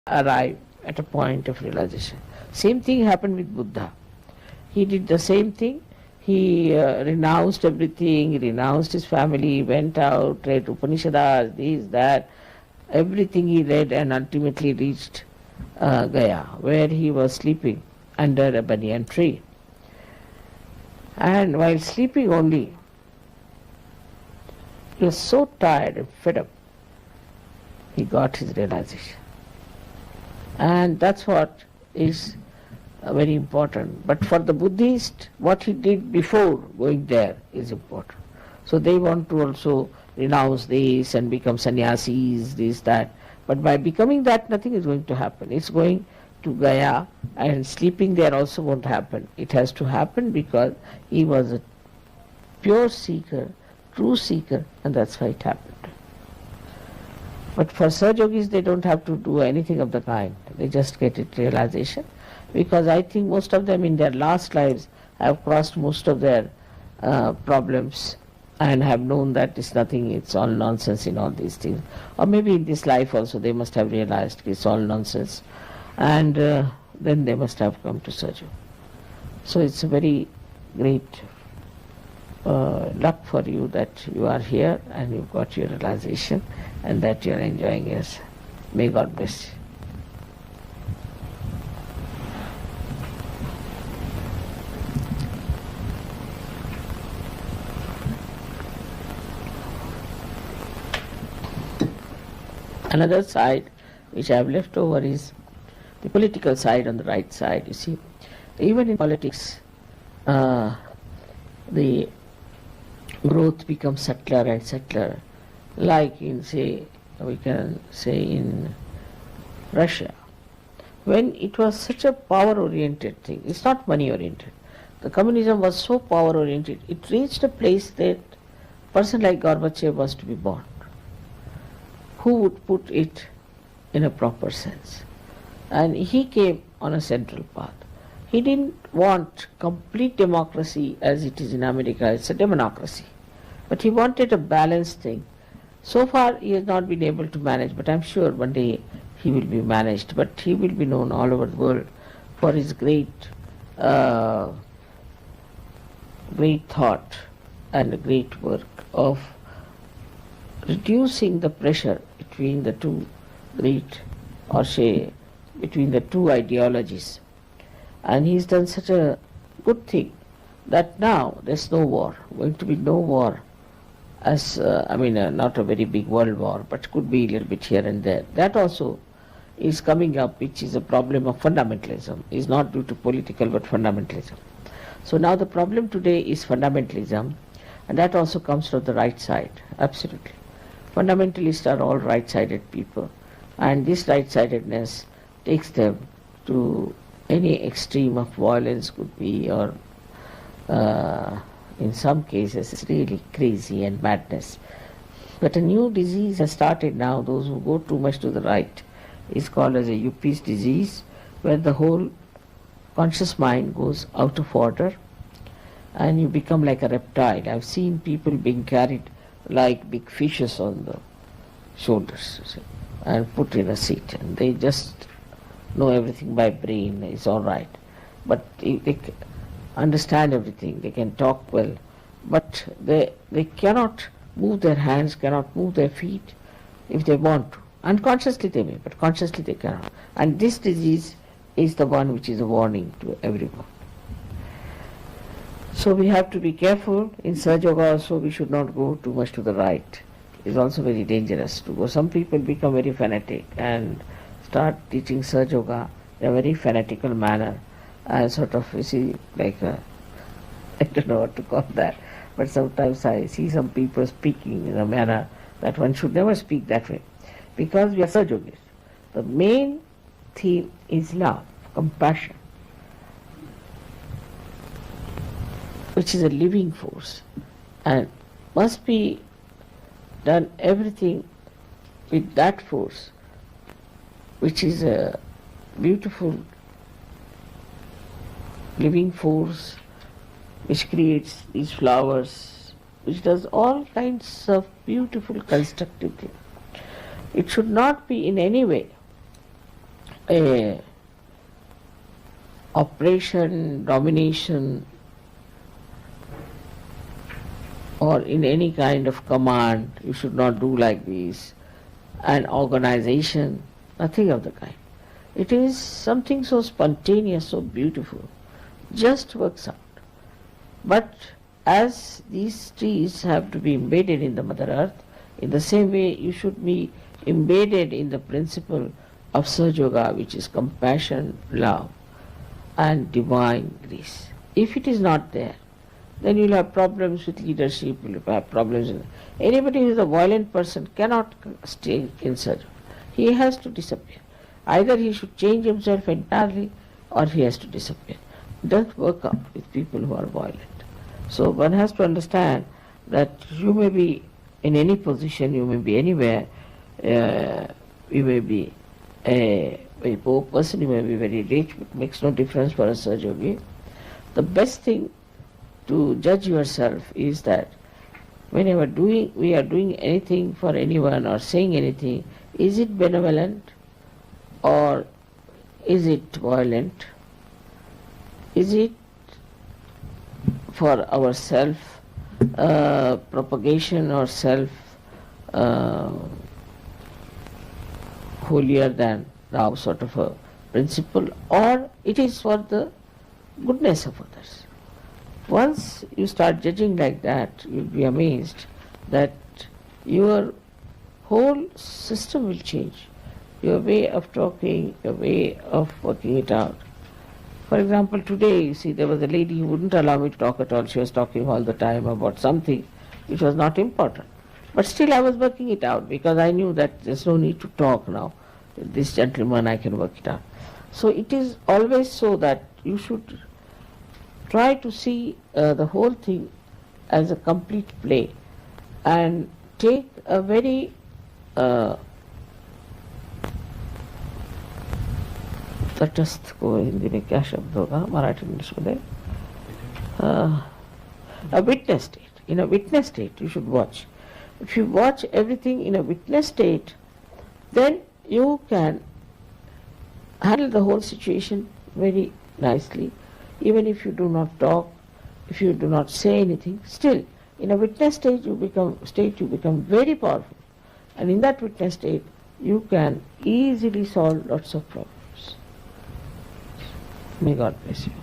arrive at a point of realization. Same thing happened with Buddha. He did the same thing. He renounced everything, he renounced his family, went out, read Upanishads, this, that, everything he read, and ultimately reached Gaya, where he was sleeping under a banyan tree. And while sleeping only, he was so tired and fed up, he got his realization. And that's what is very important. But for the Buddhist, what he did before going there is important. So they want to also renounce this and become sannyasis, this, that. But by becoming that, nothing is going to happen. It's going to Gaya, and sleeping there also won't happen. It has to happen because he was a pure seeker, true seeker, and that's why it happened. But for Sahaja Yogis, they don't have to do anything of the kind. They just get it realization. Because I think most of them in their last lives have crossed most of their problems and have known that it's nothing, it's all nonsense in all these things. Or maybe in this life also they must have realized it's all nonsense. And then they must have come to Sahaja. So it's a very great luck for you that you are here and you've got your realization and that you're enjoying it. May God bless you. Another side which I have left over is the political side on the right side. You see, even in politics, the growth becomes subtler and subtler. Like in, say, we can say in Russia, when it was such a power-oriented thing, it's not money-oriented. The communism was so power-oriented, it reached a place that a person like Gorbachev was to be born. Who would put it in a proper sense? And he came on a central path. He didn't want complete democracy as it is in America, it's a democracy. But he wanted a balanced thing. So far he has not been able to manage, but I'm sure one day he will be managed. But he will be known all over the world for his great thought and great work of reducing the pressure between the two great, or say, between the two ideologies. And he's done such a good thing that now there's no war, going to be no war as, not a very big world war, but could be a little bit here and there. That also is coming up, which is a problem of fundamentalism. It's not due to political, but fundamentalism. So now the problem today is fundamentalism, and that also comes from the right side, absolutely. Fundamentalists are all right-sided people, and this right-sidedness takes them to any extreme of violence, could be, or in some cases it's really crazy and madness. But a new disease has started now, those who go too much to the right. It's called as a Yuppie's disease, where the whole conscious mind goes out of order and you become like a reptile. I've seen people being carried like big fishes on the shoulders and put in a seat, and they just know everything by brain, it's all right. But they understand everything, they can talk well, but they cannot move their hands, cannot move their feet if they want to. Unconsciously they may, but consciously they cannot. And this disease is the one which is a warning to everyone. So we have to be careful. In Sahaja Yoga also we should not go too much to the right. It's also very dangerous to go. Some people become very fanatic and start teaching Sahaja Yoga in a very fanatical manner, and sort of, you see, like I don't know what to call that, but sometimes I see some people speaking in a manner that one should never speak that way, because we are Sahaja Yogis. The main theme is love, compassion, which is a living force, and must be done everything with that force, which is a beautiful living force which creates these flowers, which does all kinds of beautiful constructive things. It should not be in any way a oppression, domination, or in any kind of command, you should not do like this, an organization, nothing of the kind. It is something so spontaneous, so beautiful, just works out. But as these trees have to be embedded in the Mother Earth, in the same way you should be embedded in the principle of Sahaja, which is compassion, love, and divine grace. If it is not there, then you'll have problems with leadership, you'll have problems with... Anybody who is a violent person cannot stay in Sahaja. He has to disappear. Either he should change himself entirely or he has to disappear. It doesn't work out with people who are violent. So one has to understand that you may be in any position, you may be anywhere, you may be a very poor person, you may be very rich, it makes no difference for a Sahaja yogi. The best thing to judge yourself is that whenever we are doing anything for anyone or saying anything, is it benevolent or is it violent? Is it for our self propagation or self holier than thou sort of a principle, or it is for the goodness of others? Once you start judging like that, you'll be amazed that your whole system will change. Your way of talking, your way of working it out. For example, today, you see, there was a lady who wouldn't allow me to talk at all. She was talking all the time about something which was not important. But still I was working it out because I knew that there's no need to talk now. This gentleman, I can work it out. So it is always so that you should try to see the whole thing as a complete play and take a very तटस्थ को हिंदी में क्या शब्द होगा Marathi English में a witness state. In a witness state you should watch. If you watch everything in a witness state, then you can handle the whole situation very nicely. Even if you do not talk, if you do not say anything, still in a witness state you become very powerful, and in that witness state you can easily solve lots of problems. May God bless you.